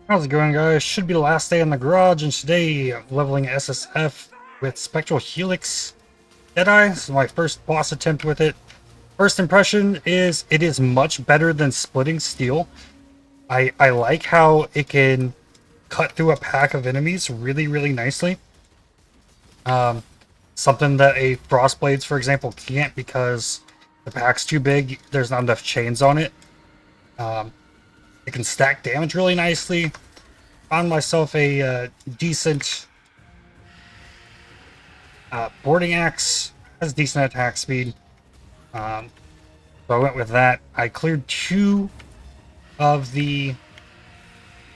How's it going, guys? Should be the last day in the garage, and today I'm leveling SSF with Spectral Helix Deadeye. This is my first boss attempt with it. First impression is it is much better than splitting steel. I like how it can cut through a pack of enemies really nicely. Something that a Frostblades, for example, can't because the pack's too big. There's not enough chains on it. It can stack damage really nicely. Found myself a decent boarding axe. Has decent attack speed. So I went with that. I cleared 2 of the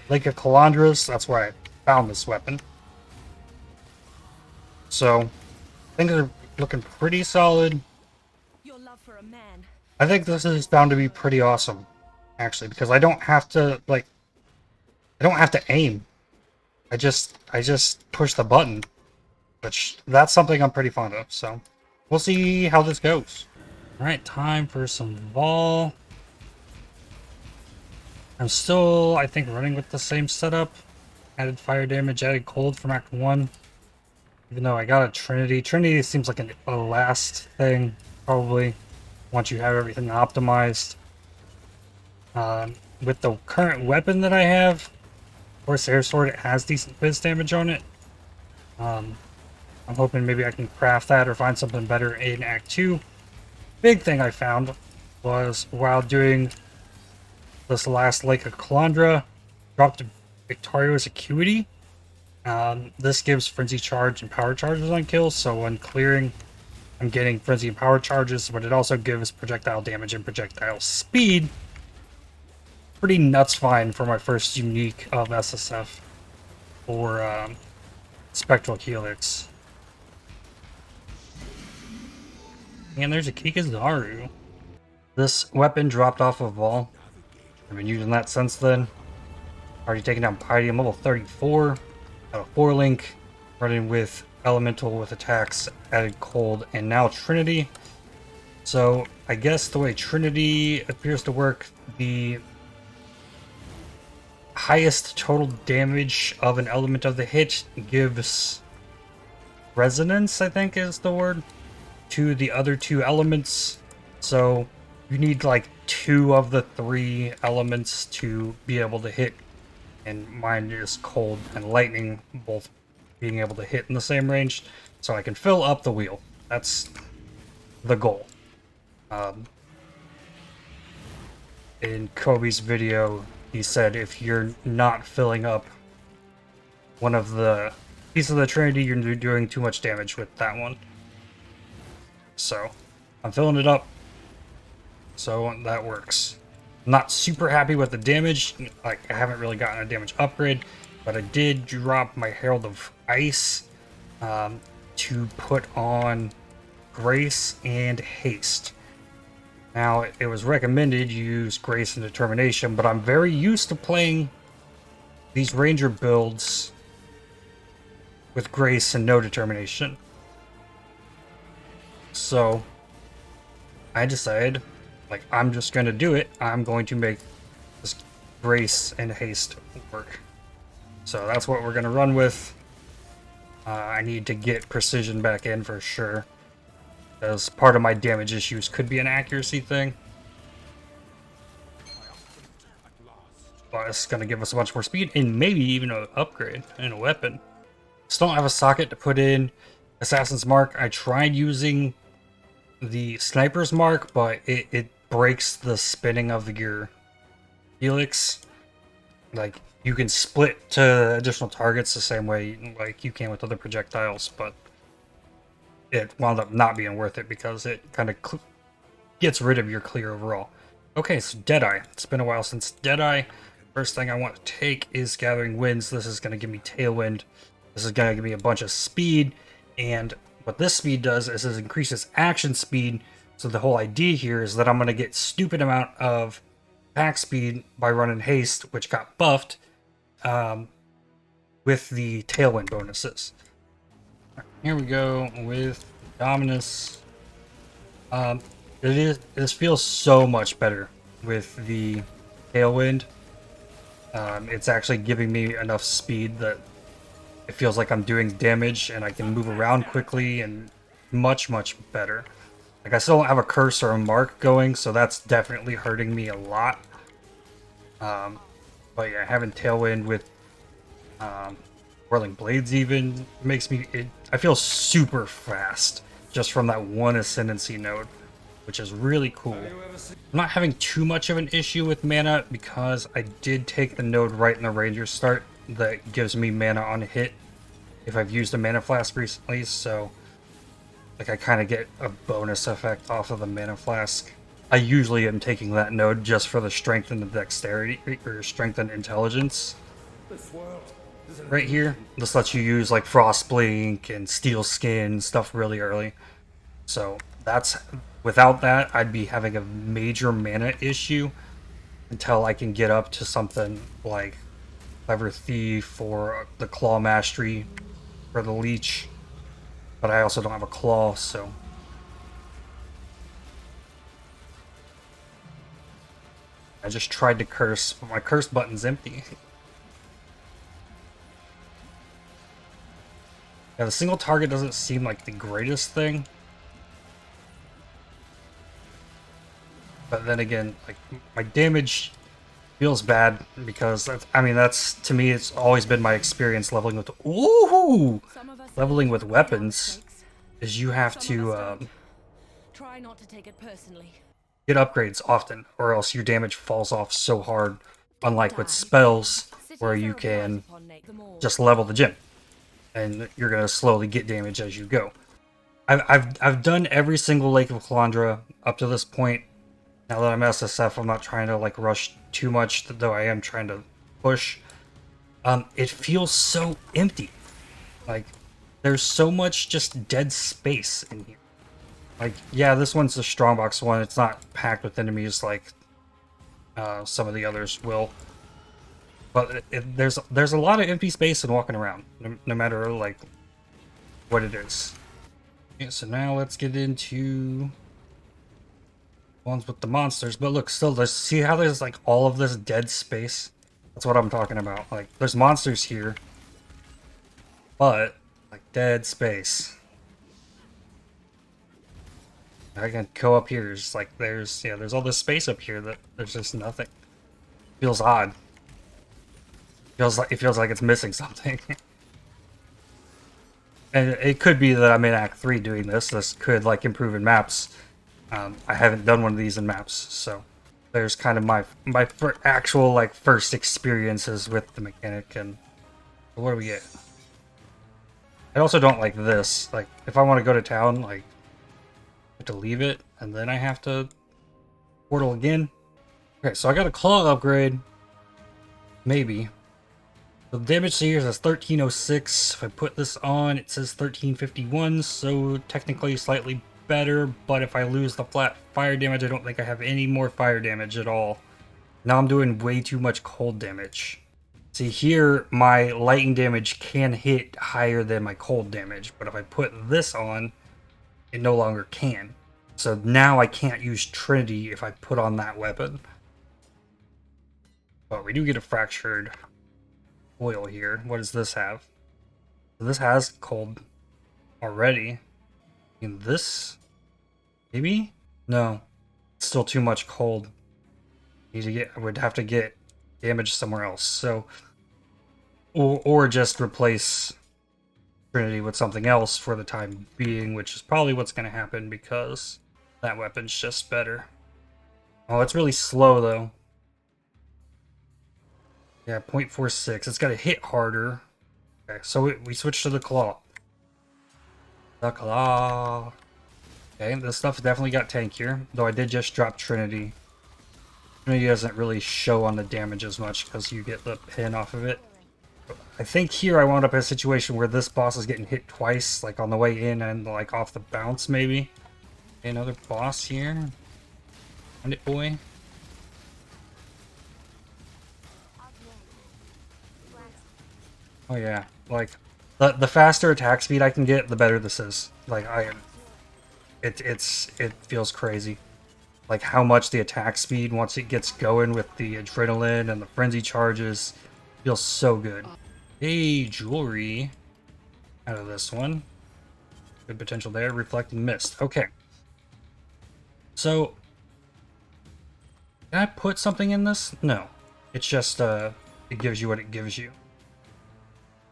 Lake of Kalandras. That's where I found this weapon. So things are looking pretty solid. Your love for a man. I think this is bound to be pretty awesome, actually, because I don't have to aim. I just push the button, which that's something I'm pretty fond of. So we'll see how this goes. All right, time for some Vol. I'm still, I think, running with the same setup. Added fire damage, added cold from Act 1. Even though I got a Trinity. Trinity seems like a last thing, probably, once you have everything optimized. With the current weapon that I have, Corsair Sword, it has decent fizz damage on it. I'm hoping maybe I can craft that or find something better in Act 2. Big thing I found was while doing this last Lake of Calandra, dropped Victorio's Acuity. This gives Frenzy Charge and Power Charges on kills, so when clearing, I'm getting Frenzy and Power Charges, but it also gives projectile damage and projectile speed. Pretty nuts fine for my first unique of SSF for Spectral Helix. And there's a Kikazaru. This weapon dropped off of Vol. I've been using that since then. Already taken down Piety. I'm level 34. Got a 4-link. Running with Elemental with attacks, added Cold, and now Trinity. So I guess the way Trinity appears to work, the highest total damage of an element of the hit gives resonance, I think is the word, to the other 2 elements. So you need like 2 of the 3 elements to be able to hit, and mine is cold and lightning both being able to hit in the same range, so I can fill up the wheel. That's the goal. In Kobe's video, he said if you're not filling up one of the pieces of the Trinity, you're doing too much damage with that one. So I'm filling it up, so that works. I'm not super happy with the damage. Like, I haven't really gotten a damage upgrade, but I did drop my Herald of Ice to put on Grace and Haste. Now, it was recommended you use Grace and Determination, but I'm very used to playing these Ranger builds with Grace and no Determination. So I decided, like, I'm just going to do it. I'm going to make this Grace and Haste work. So that's what we're going to run with. I need to get precision back in for sure, because part of my damage issues could be an accuracy thing. But it's going to give us a bunch more speed and maybe even an upgrade in a weapon. Still don't have a socket to put in Assassin's Mark. I tried using the Sniper's Mark, but it breaks the spinning of your Helix. Like, you can split to additional targets the same way like you can with other projectiles, but it wound up not being worth it because it kind of gets rid of your clear overall. Okay, so Deadeye. It's been a while since Deadeye. First thing I want to take is Gathering Winds. This is going to give me Tailwind. This is going to give me a bunch of speed, and what this speed does is it increases action speed. So the whole idea here is that I'm going to get stupid amount of attack speed by running Haste, which got buffed with the Tailwind bonuses. Here we go with Dominus. This feels so much better with the Tailwind. It's actually giving me enough speed that it feels like I'm doing damage and I can move around quickly and much, much better. Like, I still don't have a curse or a mark going, so that's definitely hurting me a lot. But yeah, having Tailwind with Whirling Blades even makes me... I feel super fast just from that one Ascendancy node, which is really cool. I'm not having too much of an issue with mana because I did take the node right in the Ranger start that gives me mana on hit if I've used a Mana Flask recently, so like I kind of get a bonus effect off of the Mana Flask. I usually am taking that node just for the strength and the dexterity, or strength and intelligence. Right here, this lets you use like Frostblink and Steel Skin stuff really early. So that's, without that, I'd be having a major mana issue until I can get up to something like Clever Thief or the Claw Mastery for the Leech. But I also don't have a Claw, so... I just tried to curse, but my curse button's empty. Yeah, the single target doesn't seem like the greatest thing. But then again, like, my damage feels bad because that's, I mean, that's, to me, it's always been my experience leveling with... Ooh! Leveling with weapons is you have to Try not to take it personally. get upgrades often, or else your damage falls off so hard, unlike with spells, where you can just level the gym, and you're going to slowly get damage as you go. I've done every single Lake of Kalandra up to this point. Now that I'm SSF, I'm not trying to like rush too much, though I am trying to push. It feels so empty. Like, there's so much just dead space in here. Like, yeah, this one's the strongbox one. It's not packed with enemies like some of the others will. But there's a lot of empty space in walking around, no matter like what it is. Okay, so now let's get into ones with the monsters. But look, still, see how there's like all of this dead space? That's what I'm talking about. Like, there's monsters here, but like dead space. I can go up here. It's like there's all this space up here that there's just nothing. Feels odd. It feels like it's missing something. And it could be that I'm in Act 3 doing this. This could like improve in maps. I haven't done one of these in maps, so there's kind of my actual like first experiences with the mechanic. And what do we get? I also don't like this. Like, if I want to go to town, like, I have to leave it, and then I have to portal again. Okay, so I got a claw upgrade. Maybe. The damage to here says 1306. If I put this on, it says 1351, so technically slightly better, but if I lose the flat fire damage, I don't think I have any more fire damage at all. Now I'm doing way too much cold damage. See, here, my lightning damage can hit higher than my cold damage, but if I put this on, it no longer can. So now I can't use Trinity if I put on that weapon. But we do get a fractured oil here. What does this have? This has cold already. And this? Maybe? No. It's still too much cold. I would have to get damage somewhere else. So, or just replace Trinity with something else for the time being, which is probably what's going to happen because that weapon's just better. Oh, it's really slow though. Yeah, 0.46. It's got to hit harder. Okay, so we switch to the claw. The claw. Okay, this stuff definitely got tankier, though I did just drop Trinity. Trinity doesn't really show on the damage as much because you get the pin off of it. I think here I wound up in a situation where this boss is getting hit twice, like on the way in and like off the bounce maybe. Okay, another boss here. Find it, boy. Oh yeah, like the faster attack speed I can get, the better this is. Like it feels crazy. like how much the attack speed once it gets going with the adrenaline and the frenzy charges feels so good. Hey, jewelry out of this one. Good potential there. Reflecting mist. Okay. So, did I put something in this? No. It's just, it gives you what it gives you.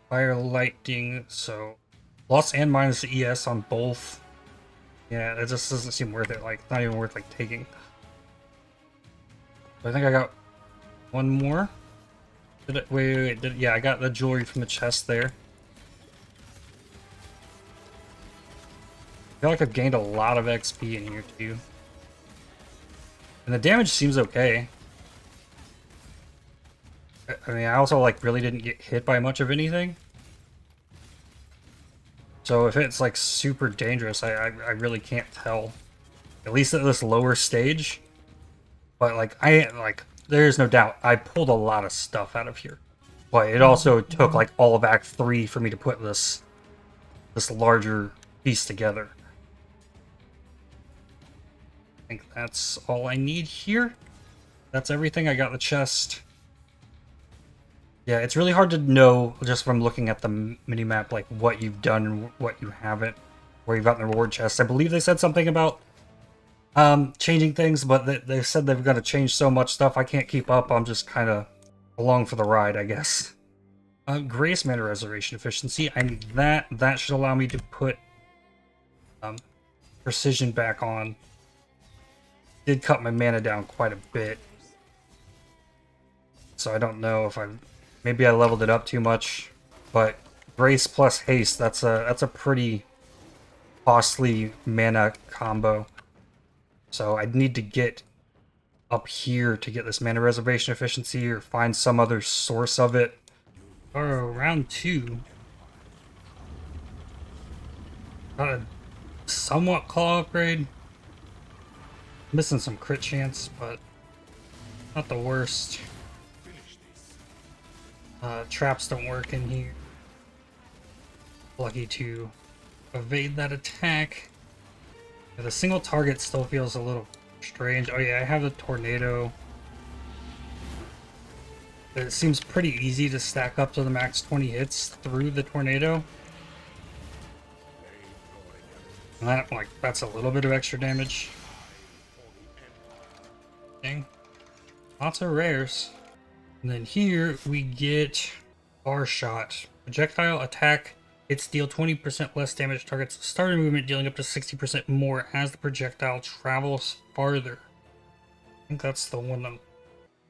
Fire lighting, so plus and minus the ES on both. Yeah, it just doesn't seem worth it. Like, it's not even worth, like, taking. I think I got one more. Did it? Wait. Yeah, I got the jewelry from the chest there. I feel like I've gained a lot of XP in here, too. And the damage seems okay. I mean, I also, like, really didn't get hit by much of anything. So if it's, like, super dangerous, I really can't tell. At least at this lower stage. But, like, there's no doubt, I pulled a lot of stuff out of here. But it also took, like, all of Act 3 for me to put this larger piece together. I think that's all I need here. That's everything. I got the chest. Yeah, it's really hard to know just from looking at the minimap, like, what you've done and what you haven't, where you've gotten the reward chests. I believe they said something about changing things, but they said they're going to change so much stuff, I can't keep up. I'm just kind of along for the ride, I guess. Grace mana reservation efficiency. I need that. That should allow me to put precision back on. Did cut my mana down quite a bit. So I don't know if maybe I leveled it up too much, but Grace plus Haste, that's a pretty costly mana combo. So I'd need to get up here to get this mana reservation efficiency or find some other source of it. Oh, round 2. Got a somewhat claw upgrade. Missing some crit chance, but not the worst. Traps don't work in here. Lucky to evade that attack. Yeah, the single target still feels a little strange. Oh yeah, I have the tornado. It seems pretty easy to stack up to the max 20 hits through the tornado. And that's a little bit of extra damage. Dang. Lots of rares. And then here we get bar shot. Projectile attack. Hits deal 20% less damage to targets. Starter movement dealing up to 60% more as the projectile travels farther. I think that's the one that...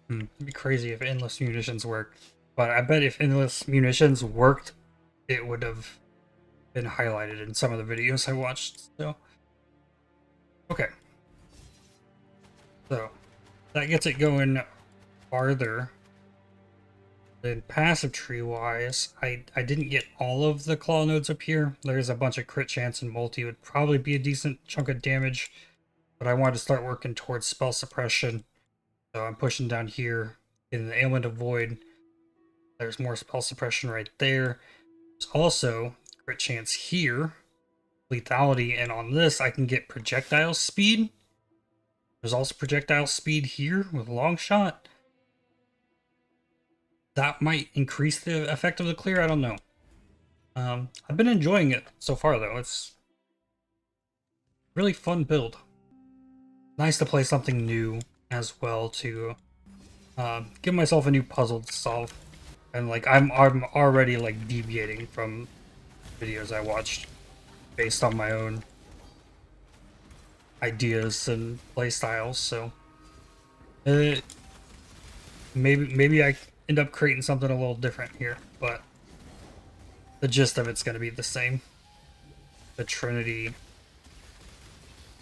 It'd be crazy if endless munitions worked. But I bet if endless munitions worked, it would have been highlighted in some of the videos I watched. So, okay. So, that gets it going farther. Then passive tree wise, I didn't get all of the claw nodes up here. There's a bunch of crit chance and multi would probably be a decent chunk of damage, but I wanted to start working towards spell suppression. So I'm pushing down here in the ailment of void. There's more spell suppression right there. There's also crit chance here, lethality, and on this I can get projectile speed. There's also projectile speed here with long shot. That might increase the effect of the clear, I don't know. I've been enjoying it so far though. It's really fun build. Nice to play something new as well to give myself a new puzzle to solve. And like I'm already like deviating from videos I watched based on my own ideas and playstyles, so maybe I end up creating something a little different here, but the gist of it's going to be the same. The Trinity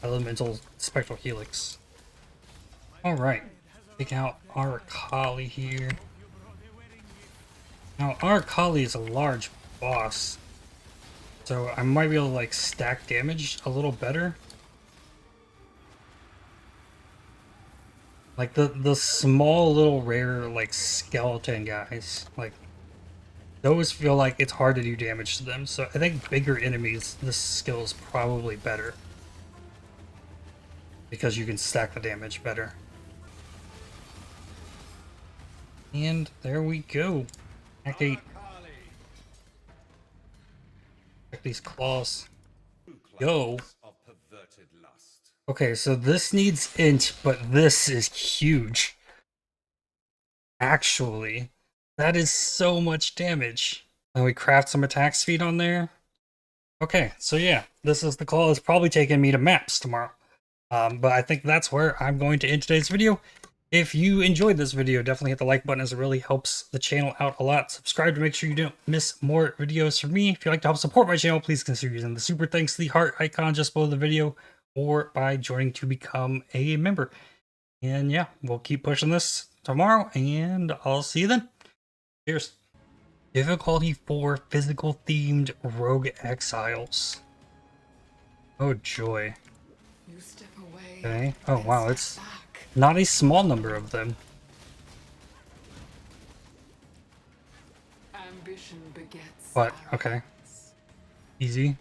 Elemental Spectral Helix. Alright, take out our Kali here. Now, our Kali is a large boss, so I might be able to like stack damage a little better. Like the small little rare like skeleton guys, like those feel like it's hard to do damage to them. So I think bigger enemies, this skill is probably better. because you can stack the damage better. And there we go. Act 8. Check these claws. Yo. Okay, so this needs int, but this is huge. Actually, that is so much damage. And we craft some attack speed on there. Okay, so yeah, this is the claw. It's probably taking me to maps tomorrow. But I think that's where I'm going to end today's video. If you enjoyed this video, definitely hit the like button as it really helps the channel out a lot. Subscribe to make sure you don't miss more videos from me. If you'd like to help support my channel, please consider using the super thanks to the heart icon just below the video or by joining to become a member. And yeah, we'll keep pushing this tomorrow and I'll see you then. Cheers. Difficulty 4 physical themed rogue exiles. Oh joy. You step away. Okay. Oh wow, it's not a small number of them. Ambition begets But okay. Easy.